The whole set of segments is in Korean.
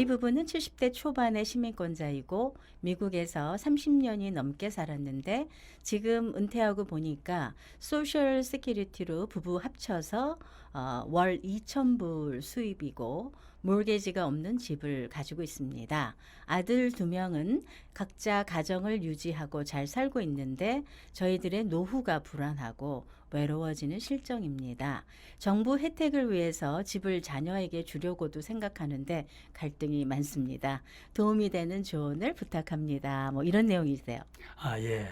부부는 70대 초반의 시민권자이고 미국에서 30년이 넘게 살았는데 지금 은퇴하고 보니까 소셜 세큐리티로 부부 합쳐서 월 2,000불 수입이고 몰게지가 없는 집을 가지고 있습니다. 아들 2명은 각자 가정을 유지하고 잘 살고 있는데 저희들의 노후가 불안하고 외로워지는 실정입니다. 정부 혜택을 위해서 집을 자녀에게 주려고도 생각하는데 갈등이 많습니다. 도움이 되는 조언을 부탁합니다. 뭐 이런 내용이세요. 아, 예.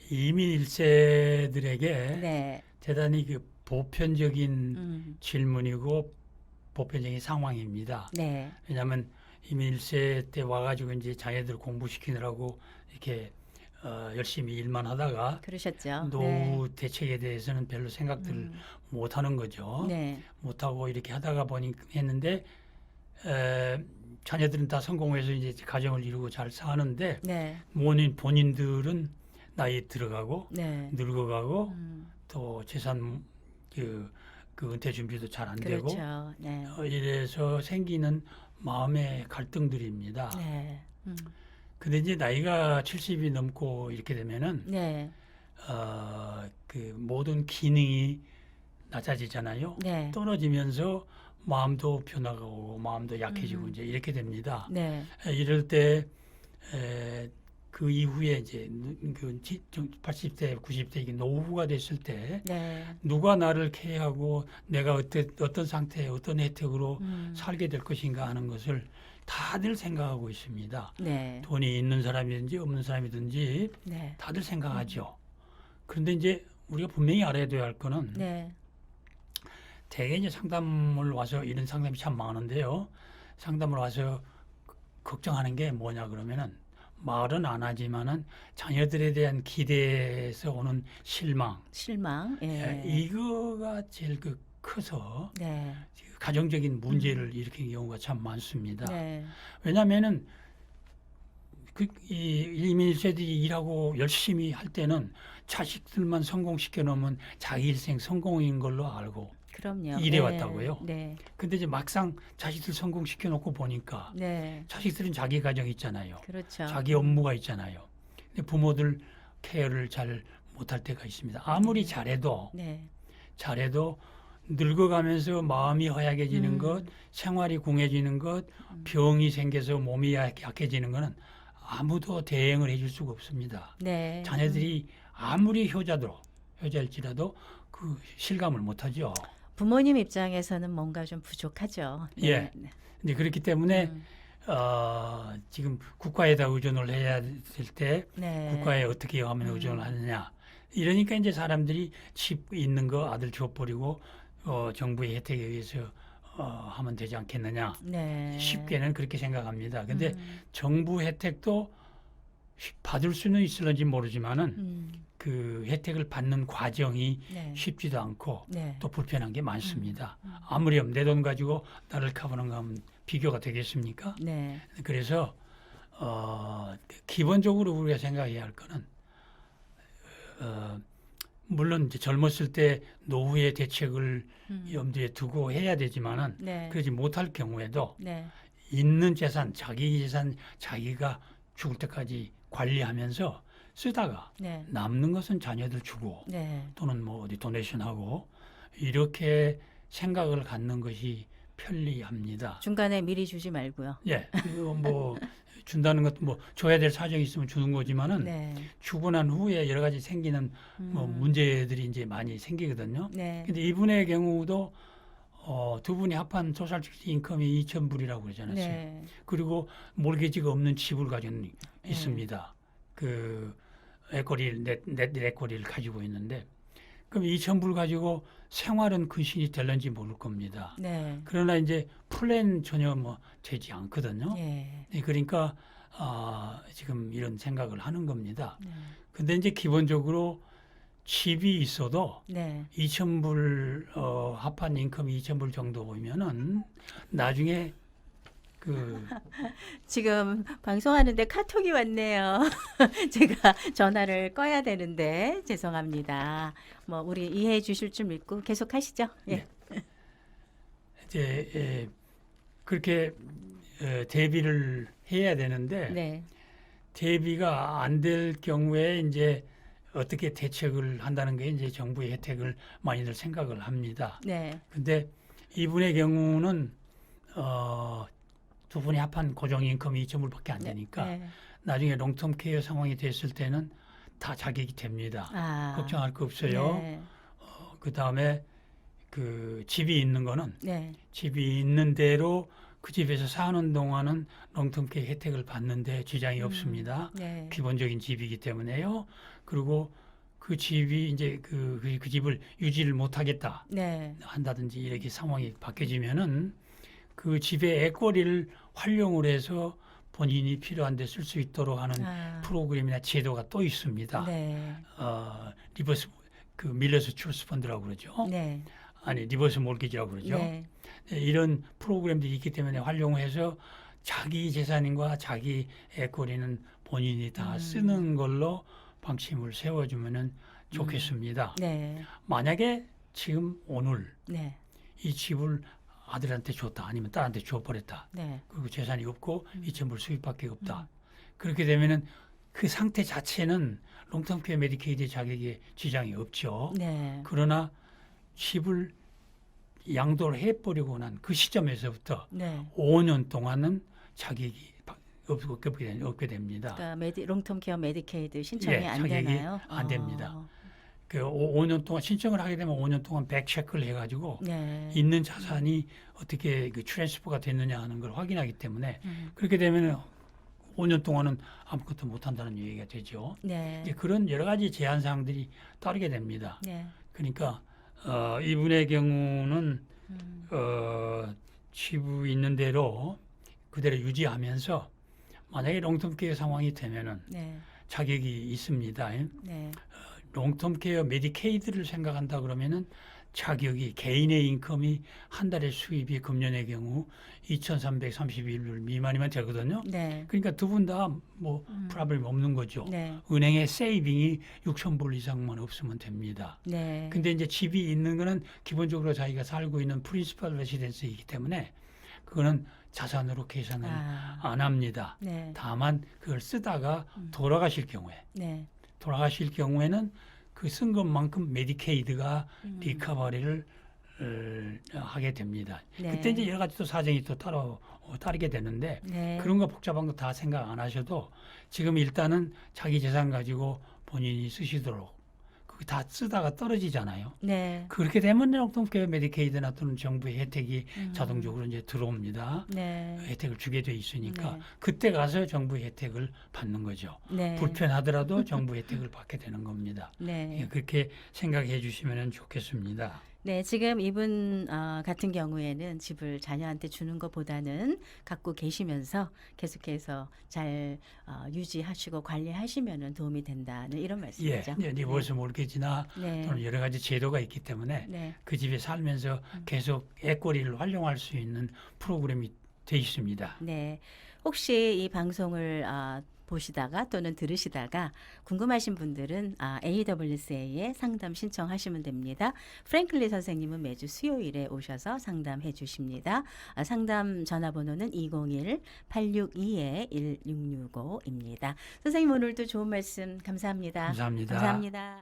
이민 일세들에게 네. 대단히 보편적인 음. 질문이고 보편적인 상황입니다. 네. 왜냐하면 이민 일세 때 와가지고 이제 자녀들 공부시키느라고 이렇게 열심히 일만 하다가 그러셨죠. 노후 대책에 대해서는 별로 생각들을 못 하는 거죠. 네. 못 하고 이렇게 하다가 보니 했는데 자녀들은 다 성공해서 이제 가정을 이루고 잘 사는데 네. 본인들은 나이 들어가고 네. 늙어가고 또 재산 그 은퇴 준비도 잘 안 되고 그렇죠. 네. 이래서 생기는 마음의 갈등들입니다. 네. 근데 이제 나이가 70이 넘고 이렇게 되면은 네. 그 모든 기능이 낮아지잖아요. 네. 떨어지면서 마음도 변화가 오고 마음도 약해지고 이제 이렇게 됩니다. 네. 이럴 때 그 이후에 이제 80대, 90대 이게 노후가 됐을 때 네. 누가 나를 케어하고 내가 어떤 상태에 어떤 혜택으로 살게 될 것인가 하는 것을 다들 생각하고 있습니다. 네. 돈이 있는 사람이든지 없는 사람이든지 네. 다들 생각하죠. 그런데 이제 우리가 분명히 알아야 될 거는 네. 대개 이제 상담을 와서 이런 상담이 참 많은데요. 상담을 와서 걱정하는 게 뭐냐 그러면은 말은 안 하지만은 자녀들에 대한 기대에서 오는 실망. 예. 이거가 제일 커서 네. 가정적인 문제를 일으키는 경우가 참 많습니다. 네. 왜냐하면은 이 이민 세대들이 일하고 열심히 할 때는 자식들만 성공시켜 놓으면 자기 일생 성공인 걸로 알고 그럼요. 일해 왔다고요. 네. 근데 이제 막상 자식들 성공시켜 놓고 보니까 네. 자식들은 자기 가정 있잖아요. 그렇죠. 자기 업무가 있잖아요. 근데 부모들 케어를 잘 못할 때가 있습니다. 아무리 잘해도 네. 늙어가면서 마음이 허약해지는 것, 생활이 궁해지는 것, 병이 생겨서 몸이 약해지는 것은 아무도 대응을 해줄 수가 없습니다. 네. 자녀들이 아무리 효자일지라도 그 실감을 못하죠. 부모님 입장에서는 뭔가 좀 부족하죠. 네. 예. 이제 그렇기 때문에 지금 국가에다 의존을 해야 될 때 네. 국가에 어떻게 하면 의존을 하느냐. 이러니까 이제 사람들이 집 있는 거 아들 줘버리고 정부의 혜택에 의해서 하면 되지 않겠느냐. 네. 쉽게는 그렇게 생각합니다. 근데 정부 혜택도 받을 수는 있을런지 모르지만은 그 혜택을 받는 과정이 네. 쉽지도 않고 네. 또 불편한 게 많습니다. 아무리 내 돈 가지고 나를 커버는 하면 비교가 되겠습니까? 네. 그래서 기본적으로 우리가 생각해야 할 거는 물론 이제 젊었을 때 노후의 대책을 염두에 두고 해야 되지만은 네. 그러지 못할 경우에도 네. 있는 재산, 자기 재산 자기가 죽을 때까지 관리하면서 쓰다가 네. 남는 것은 자녀들 주고 네. 또는 뭐 어디 도네이션하고 이렇게 생각을 갖는 것이 편리합니다. 중간에 미리 주지 말고요. 예, 그거 뭐 준다는 것도 뭐 줘야 될 사정이 있으면 주는 거지만은 네. 주고 난 후에 여러 가지 생기는 뭐 문제들이 이제 많이 생기거든요. 네. 근데 이분의 경우도 두 분이 합한 소셜 인컴이 2,000불이라고 그러지 않았어요. 네. 그리고 몰개지가 없는 집을 가지고 있습니다. 그 넷 에코리를 가지고 있는데 그럼 2,000불 가지고 생활은 근신이 될는지 모를 겁니다. 네. 그러나 이제 플랜 전혀 뭐 되지 않거든요. 네. 그러니까 지금 이런 생각을 하는 겁니다. 네. 근데 이제 기본적으로 집이 있어도 네. 2,000불 합한 인컴이 2,000불 정도 보면은 나중에 지금 방송하는데 카톡이 왔네요. 제가 전화를 꺼야 되는데 죄송합니다. 뭐 우리 이해해 주실 줄 믿고 계속 하시죠. 예. 이제 그렇게 대비를 해야 되는데 네. 대비가 안 될 경우에 이제 어떻게 대책을 한다는 게 이제 정부의 혜택을 많이들 생각을 합니다. 네. 근데 이분의 경우는 두 분이 합한 고정 인컴이 2.1밖에 안 되니까 네. 나중에 롱텀 케어 상황이 됐을 때는 다 자격이 됩니다. 아. 걱정할 거 없어요. 네. 그 다음에 그 집이 있는 거는 네. 집이 있는 대로 그 집에서 사는 동안은 롱텀 케어 혜택을 받는데 지장이 없습니다. 네. 기본적인 집이기 때문에요. 그리고 그 집이 이제 그 집을 유지를 못하겠다 네. 한다든지 이렇게 상황이 바뀌어지면은 그 집의 애거리를 활용을 해서 본인이 필요한 데 쓸 수 있도록 하는 아. 프로그램이나 제도가 또 있습니다. 네. 리버스 그 밀러스 트러스트 펀드라고 그러죠. 네. 아니 리버스 몰기지라고 그러죠. 네. 이런 프로그램들이 있기 때문에 활용해서 자기 재산과 자기 애거리는 본인이 다 쓰는 걸로 방침을 세워주면은 좋겠습니다. 네. 만약에 지금 오늘 네. 이 집을 아들한테 줬다 아니면 딸한테 줘버렸다. 네. 그리고 재산이 없고 2,000불 수입밖에 없다. 그렇게 되면은 그 상태 자체는 롱텀 케어 메디케이드 자격에 지장이 없죠. 네. 그러나 집을 양도를 해버리고 난 그 시점에서부터 네. 5년 동안은 자격이 없게 됩니다. 그러니까 롱텀 케어 메디케이드 신청이 예, 안 자격이 되나요? 안 됩니다. 그 5년 동안 신청을 하게 되면 5년 동안 백체크를 해가지고 네. 있는 자산이 어떻게 그 트랜스퍼가 됐느냐 하는 걸 확인하기 때문에 음. 그렇게 되면 5년 동안은 아무것도 못한다는 얘기가 되죠. 네. 이제 그런 여러 가지 제한 사항들이 따르게 됩니다. 네. 그러니까 이분의 경우는 음. 집이 있는 대로 그대로 유지하면서 만약에 롱텀 케어 상황이 되면은 네. 자격이 있습니다. 네. 롱텀 케어 메디케이드를 생각한다 그러면은 자격이 개인의 인컴이 한 달의 수입이 금년의 경우 2,331불 미만이면 되거든요. 네. 그러니까 두 분 다 뭐 프라블럼 없는 거죠. 네. 은행에 세이빙이 6,000불 이상만 없으면 됩니다. 네. 근데 이제 집이 있는 거는 기본적으로 자기가 살고 있는 프린시팔 레시던스이기 때문에 그거는 자산으로 계산을 안 합니다. 네. 다만 그걸 쓰다가 돌아가실 경우에 네. 돌아가실 경우에는 그 쓴 것만큼 메디케이드가 리커버리를 하게 됩니다. 네. 그때 이제 여러 가지 또 사정이 또 따르게 되는데 네. 그런 거 복잡한 거 다 생각 안 하셔도 지금 일단은 자기 재산 가지고 본인이 쓰시도록 그거 다 쓰다가 떨어지잖아요. 네. 그렇게 되면 롱텀 케어 메디케이드나 또는 정부의 혜택이 자동적으로 이제 들어옵니다. 네. 혜택을 주게 돼 있으니까 네. 그때 가서 정부의 혜택을 받는 거죠. 네. 불편하더라도 정부 혜택을 받게 되는 겁니다. 네. 예, 그렇게 생각해 주시면 좋겠습니다. 네, 지금 이분 같은 경우에는 집을 자녀한테 주는 것보다는 갖고 계시면서 계속해서 잘 유지하시고 관리하시면 도움이 된다는 이런 말씀이죠. 예, 리버스 몰기지나 네. 또는 여러 가지 제도가 있기 때문에 네. 그 집에 살면서 계속 애거리를 활용할 수 있는 프로그램이 돼 있습니다. 네. 혹시 이 방송을 보시다가 또는 들으시다가 궁금하신 분들은 AWSA에 상담 신청하시면 됩니다. 프랭클리 선생님은 매주 수요일에 오셔서 상담해 주십니다. 상담 전화번호는 201-862-1665입니다. 선생님 오늘도 좋은 말씀 감사합니다. 감사합니다. 감사합니다.